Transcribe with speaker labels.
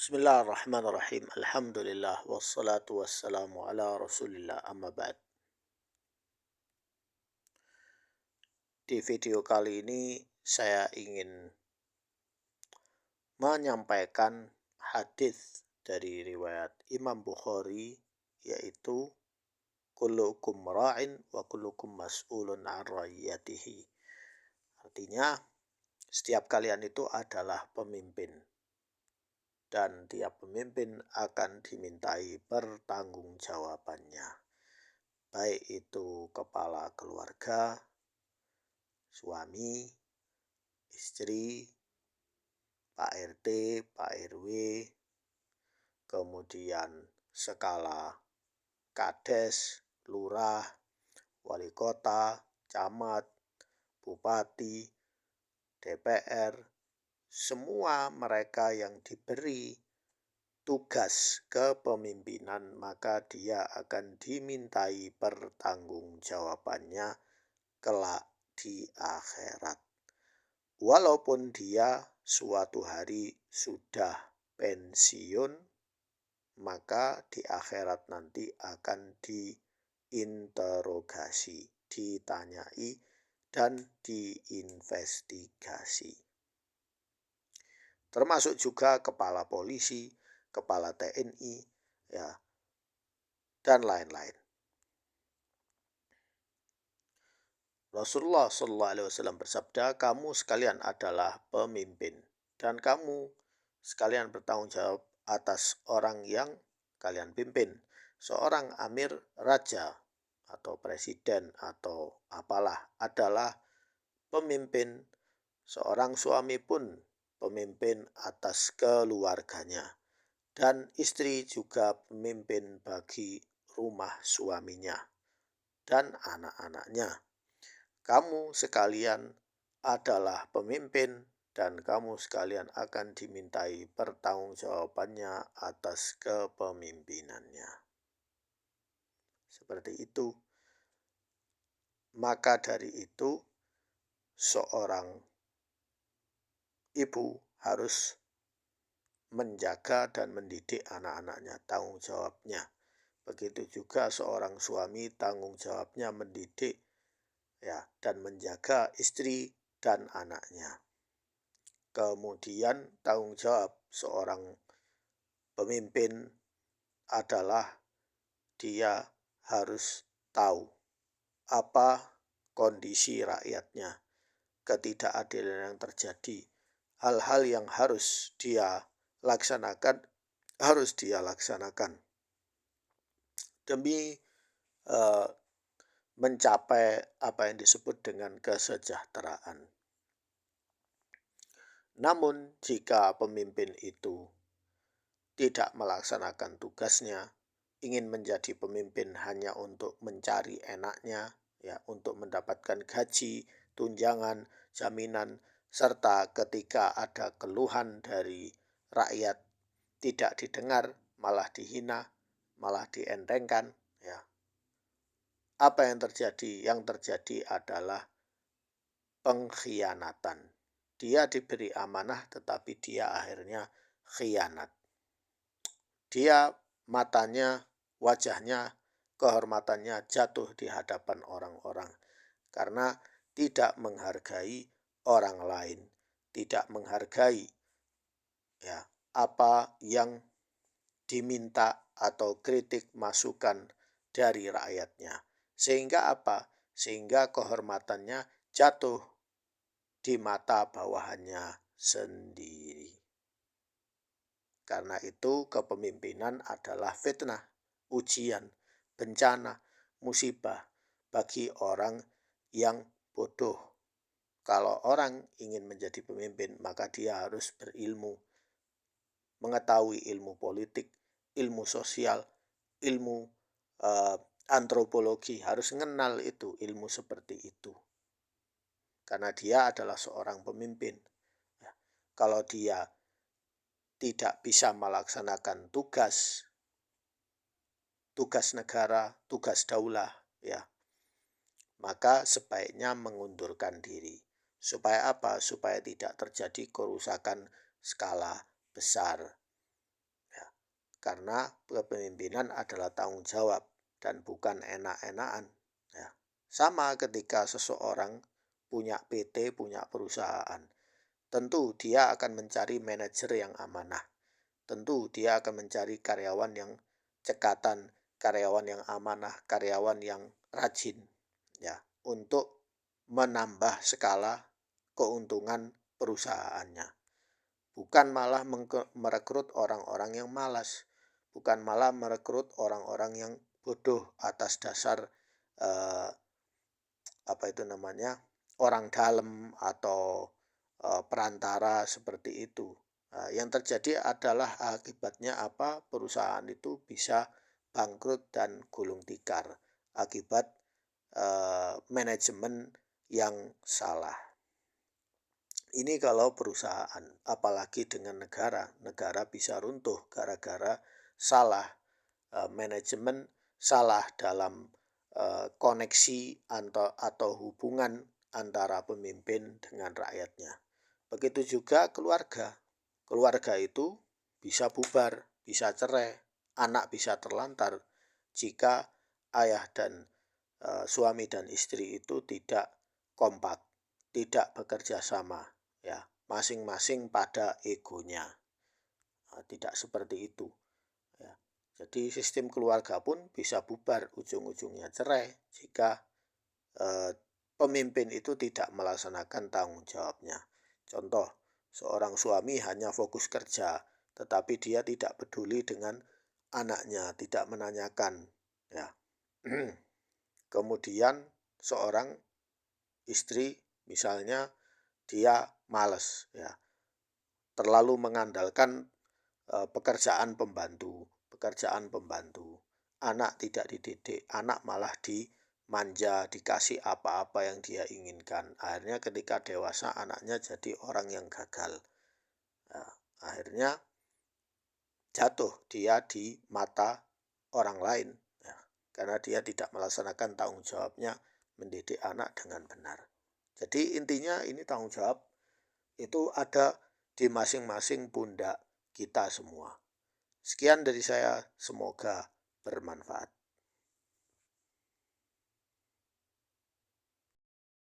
Speaker 1: Bismillahirrahmanirrahim. Alhamdulillah wassalatu wassalamu ala Rasulillah amma ba'd. Di video kali ini saya ingin menyampaikan hadis dari riwayat Imam Bukhari, yaitu kullukum ra'in wa kullukum mas'ulun 'an ra'iyatihi. Artinya setiap kalian itu adalah pemimpin, dan tiap pemimpin akan dimintai pertanggungjawabannya, baik itu kepala keluarga, suami, istri, Pak RT, Pak RW, kemudian skala kades, lurah, wali kota, camat, bupati, DPR, semua mereka yang diberi tugas kepemimpinan, maka dia akan dimintai pertanggungjawabannya kelak di akhirat. Walaupun dia suatu hari sudah pensiun, maka di akhirat nanti akan diinterogasi, ditanyai, dan diinvestigasi. Termasuk juga kepala polisi, kepala TNI, ya, dan lain-lain. Rasulullah SAW bersabda, kamu sekalian adalah pemimpin, dan kamu sekalian bertanggung jawab atas orang yang kalian pimpin. Seorang amir, raja, atau presiden, atau apalah adalah pemimpin. Seorang suami pun pemimpin atas keluarganya, dan istri juga pemimpin bagi rumah suaminya dan anak-anaknya. Kamu sekalian adalah pemimpin, dan kamu sekalian akan dimintai pertanggungjawabannya atas kepemimpinannya. Seperti itu. Maka dari itu, seorang ibu harus menjaga dan mendidik anak-anaknya, tanggung jawabnya. Begitu juga seorang suami, tanggung jawabnya mendidik, ya, dan menjaga istri dan anaknya. Kemudian tanggung jawab seorang pemimpin adalah dia harus tahu apa kondisi rakyatnya, ketidakadilan yang terjadi, hal-hal yang harus dia laksanakan, demi mencapai apa yang disebut dengan kesejahteraan. Namun jika pemimpin itu tidak melaksanakan tugasnya, ingin menjadi pemimpin hanya untuk mencari enaknya, ya, untuk mendapatkan gaji, tunjangan, jaminan, serta ketika ada keluhan dari rakyat tidak didengar, malah dihina, malah dientengkan, ya. Apa yang terjadi? Yang terjadi adalah pengkhianatan. Dia diberi amanah tetapi dia akhirnya khianat. Dia matanya, wajahnya, kehormatannya jatuh di hadapan orang-orang karena tidak menghargai orang lain, tidak menghargai, ya, apa yang diminta atau kritik masukan dari rakyatnya. Sehingga apa? Sehingga kehormatannya jatuh di mata bawahannya sendiri. Karena itu kepemimpinan adalah fitnah, ujian, bencana, musibah bagi orang yang bodoh. Kalau orang ingin menjadi pemimpin, maka dia harus berilmu, mengetahui ilmu politik, ilmu sosial, ilmu antropologi, harus mengenal itu, ilmu seperti itu. Karena dia adalah seorang pemimpin. Kalau dia tidak bisa melaksanakan tugas negara, tugas daulah, ya, maka sebaiknya mengundurkan diri. Supaya apa? Supaya tidak terjadi kerusakan skala besar. karena kepemimpinan adalah tanggung jawab dan bukan enak-enakan. Ya. Sama ketika seseorang punya PT, punya perusahaan, tentu dia akan mencari manajer yang amanah. Tentu dia akan mencari karyawan yang cekatan, karyawan yang amanah, karyawan yang rajin, ya, untuk menambah skala keuntungan perusahaannya. Bukan malah merekrut orang-orang yang malas, bukan malah merekrut orang-orang yang bodoh atas dasar orang dalam atau perantara seperti itu. Yang terjadi adalah akibatnya apa? Perusahaan itu bisa bangkrut dan gulung tikar akibat manajemen yang salah. Ini kalau perusahaan, apalagi dengan negara. Negara bisa runtuh gara-gara salah manajemen, salah dalam koneksi atau hubungan antara pemimpin dengan rakyatnya. Begitu juga keluarga. Keluarga itu bisa bubar, bisa cerai, anak bisa terlantar jika ayah dan suami dan istri itu tidak kompak, tidak bekerja sama, ya, masing-masing pada egonya. Tidak seperti itu. Ya. Jadi sistem keluarga pun bisa bubar, ujung-ujungnya cerai jika pemimpin itu tidak melaksanakan tanggung jawabnya. Contoh, seorang suami hanya fokus kerja, tetapi dia tidak peduli dengan anaknya, tidak menanyakan. Ya. Kemudian seorang istri misalnya dia malas, ya, terlalu mengandalkan pekerjaan pembantu. Anak tidak dididik, anak malah dimanja, dikasih apa-apa yang dia inginkan. Akhirnya ketika dewasa anaknya jadi orang yang gagal. Nah, akhirnya jatuh dia di mata orang lain, ya, karena dia tidak melaksanakan tanggung jawabnya mendidik anak dengan benar. Jadi intinya ini tanggung jawab itu ada di masing-masing pundak kita semua. Sekian dari saya, semoga bermanfaat.